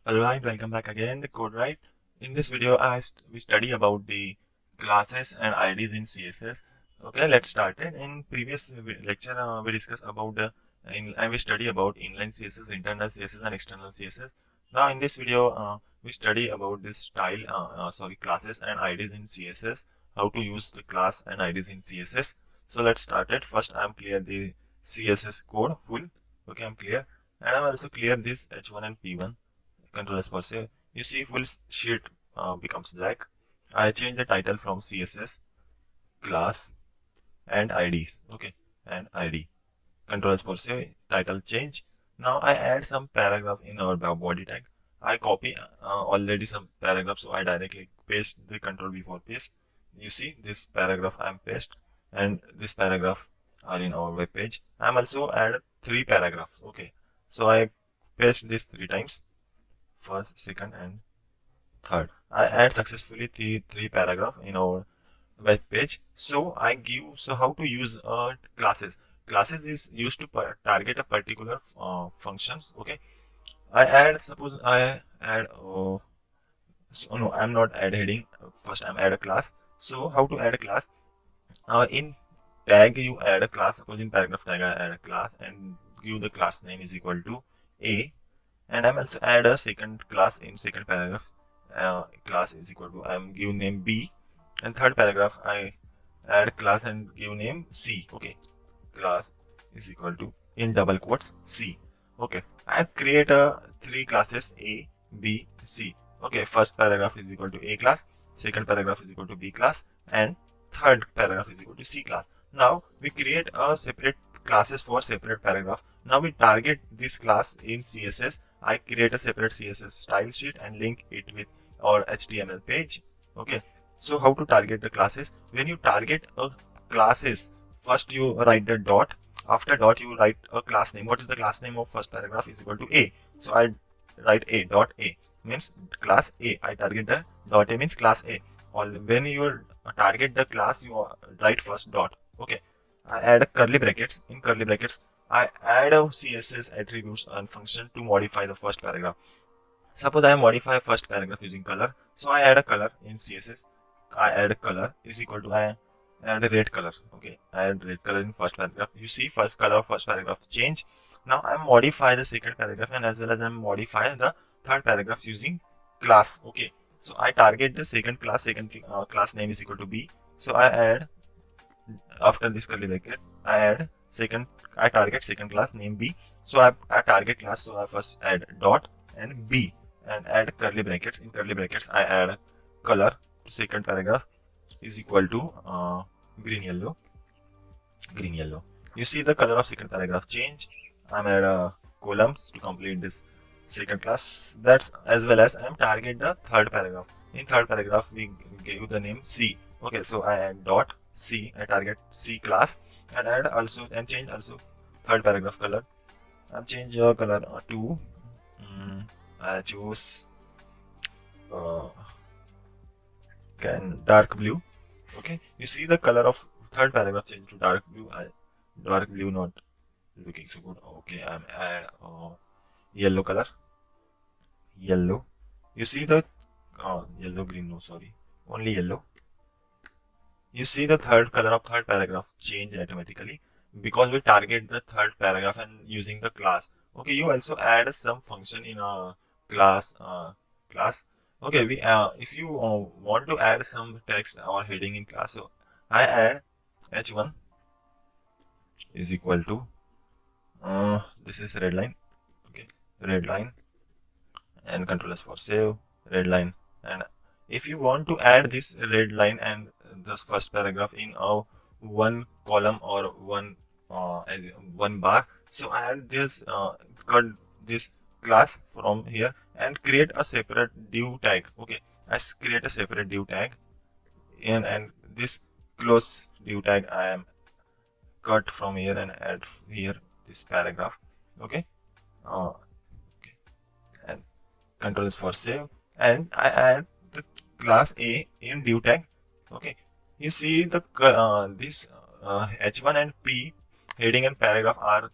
Alright, welcome back again. The code right. In this video, we study about the classes and IDs in CSS. Okay, let's start it. In previous lecture, we discussed about and we study about inline CSS, internal CSS, and external CSS. Now, in this video, we study about this classes and IDs in CSS. How to use the class and IDs in CSS. So let's start it. First, I'm clear the CSS code full. Okay, I'm clear, and I'm also clear this H1 and P1. Control S for save. You see full sheet becomes black. I change the title from CSS class and IDs. Okay, and ID. Control S for save. Title change. Now I add some paragraph in our body tag. I copy already some paragraph, so I directly paste the control V for paste. You see this paragraph I'm paste, and this paragraph are in our web page. I'm also add three paragraphs. Okay, so I paste this three times, first, second, and third. I add successfully three paragraph in our web page. So how to use classes? Classes is used to target a particular functions. Okay. Suppose I add. So no, I'm not add heading. First, I'm add a class. So how to add a class? In tag you add a class. Suppose in paragraph tag I add a class and give the class name is equal to a, and I'm also add a second class in second paragraph. Class is equal to I'm give name B, and third paragraph I add class and give name C. Okay, class is equal to in double quotes C. Okay, I create three classes A, B, C. Okay, first paragraph is equal to A class, second paragraph is equal to B class, and third paragraph is equal to C class. Now we create a separate classes for separate paragraph. Now we target this class in CSS. I create a separate CSS style sheet and link it with our HTML page. Okay, so how to target the classes? When you target a classes, first you write the dot. After dot you write a class name. What is the class name of first paragraph is equal to A. So I write A dot A means class A. I target the dot A means class A. Or when you target the class, you write first dot. Okay, I add a curly brackets. In curly brackets I add a CSS attributes and function to modify the first paragraph. Suppose I modify first paragraph using color. So I add a color in CSS. I add a color is equal to I add a red color. Okay, I add red color in first paragraph. You see first color of first paragraph change. Now I modify the second paragraph, and as well as I modify the third paragraph using class. Okay, so I target the second class. Second class name is equal to B. So I add after this curly bracket, I add second. I target second class name B. So I target class. So I first add dot and B and add curly brackets. In curly brackets, I add color to second paragraph is equal to green yellow. Green yellow. You see the color of second paragraph change. I'm add columns to complete this second class. That's as well as I'm target the third paragraph. In third paragraph, we give the name C. Okay, so I add dot C. I target C class and add also and change also third paragraph color. I'm change color to I choose uh, dark blue. Okay, you see the color of third paragraph change to dark blue. Dark blue not looking so good. Okay, I'm add yellow color. Yellow. You see the yellow green. No, sorry, only yellow. You see the third color of third paragraph change automatically because we target the third paragraph and using the class. Okay, you also add some function in a class. Okay, we if you want to add some text or heading in class, so I add h1 is equal to this is red line. Okay, red line and control S for save red line. And if you want to add this red line and this first paragraph in one column or one bar, so add this cut this class from here and create a separate div tag. Okay, create a separate div tag and this close div tag I am cut from here and add here this paragraph. Okay, okay. And control is for save and I add the class A in div tag. Okay, you see the this H1 and P heading and paragraph are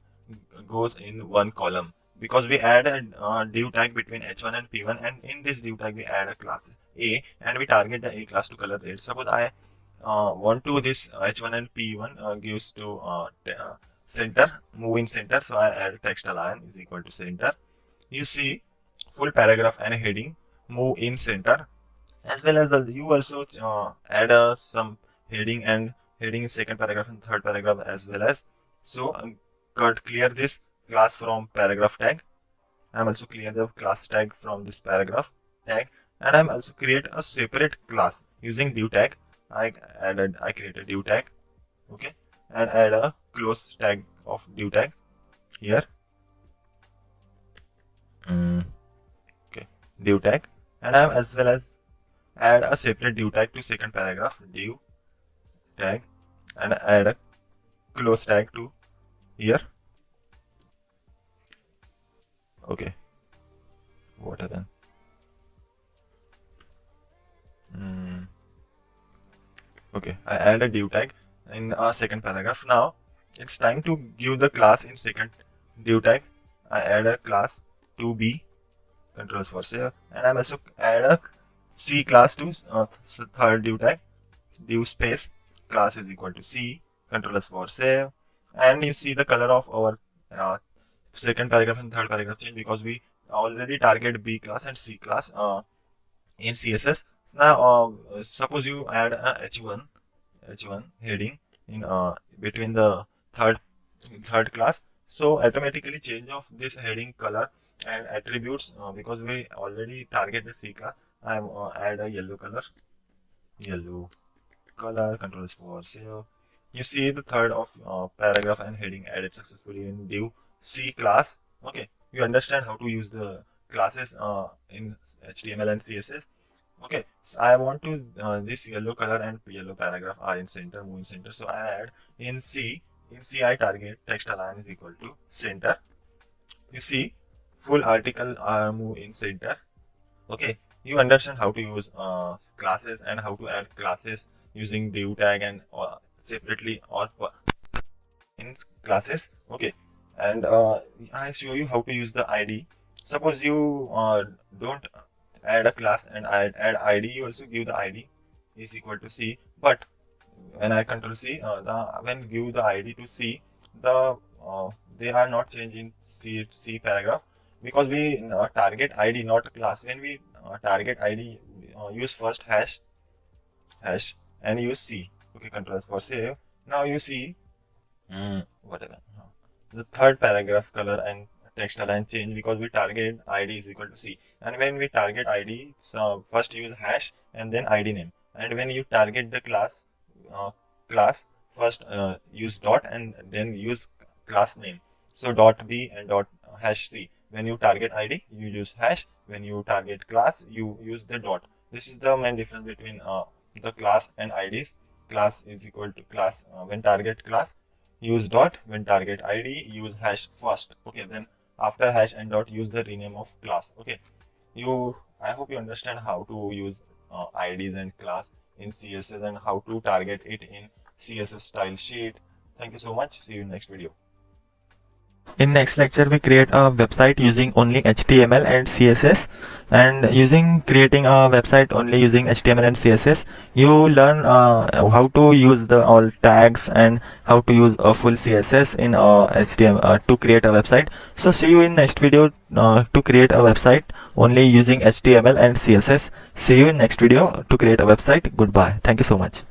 goes in one column. because we add a div tag between h1 and p1, and in this div tag we add a class a, and we target the a class to color red. Suppose I want to this h1 and p1 gives to center, move in center, so I add text align is equal to center. You see full paragraph and heading move in center, as well as you also add some heading and heading in second paragraph and third paragraph as well as. So clear this class from paragraph tag. I'm also clear the class tag from this paragraph tag, and I'm also create a separate class using div tag. I create a div tag, okay, and add a close tag of div tag here. Okay, div tag, and I'm as well as add a separate div tag to second paragraph div tag, and add a close tag to here. Okay, what then? Okay, I add a div tag in our second paragraph. Now it's time to give the class in second div tag. I add a class to b, controls for save, and I'm also add a c class to third div tag, div space class is equal to c, controls for save, and you see the color of our second paragraph and third paragraph change because we already target b class and c class in CSS. Now suppose you add a h1 heading in between the third class, so automatically change of this heading color and attributes because we already target the c class. I add a yellow color, controls for save. You see the third of paragraph and heading added successfully in div c class. Okay, you understand how to use the classes in HTML and CSS. Okay, so I want to this yellow color and yellow paragraph are in center, move in center. So I add in C I target text align is equal to center. You see full article move in center. Okay, you understand how to use classes and how to add classes using div tag and separately or in classes. Okay, and I show you how to use the ID. Suppose you don't add a class and add ID, you also give the ID is equal to C, but when I control C, when give the ID to C, they are not changed in C paragraph because we target ID not class. When we target ID, use first hash and use C. Okay, controls for save. Now you see whatever the third paragraph color and text align change because we target ID is equal to C, and when we target ID, so first use hash and then ID name, and when you target the class first use dot and then use class name, so dot b and dot hash c. When you target ID you use hash, when you target class you use the dot. This is the main difference between the class and IDs. Class is equal to class when target class use dot, when target ID use hash first. Okay, then after hash and dot use the rename of class. Okay, I hope you understand how to use IDs and class in CSS and how to target it in CSS style sheet. Thank you so much. See you in next video. In next lecture we create a website using only HTML and CSS, and using creating a website only using HTML and CSS you learn how to use the all tags and how to use a full CSS in HTML to create a website. So see you in next video to create a website only using HTML and CSS. See you in next video to create a website. Goodbye. Thank you so much.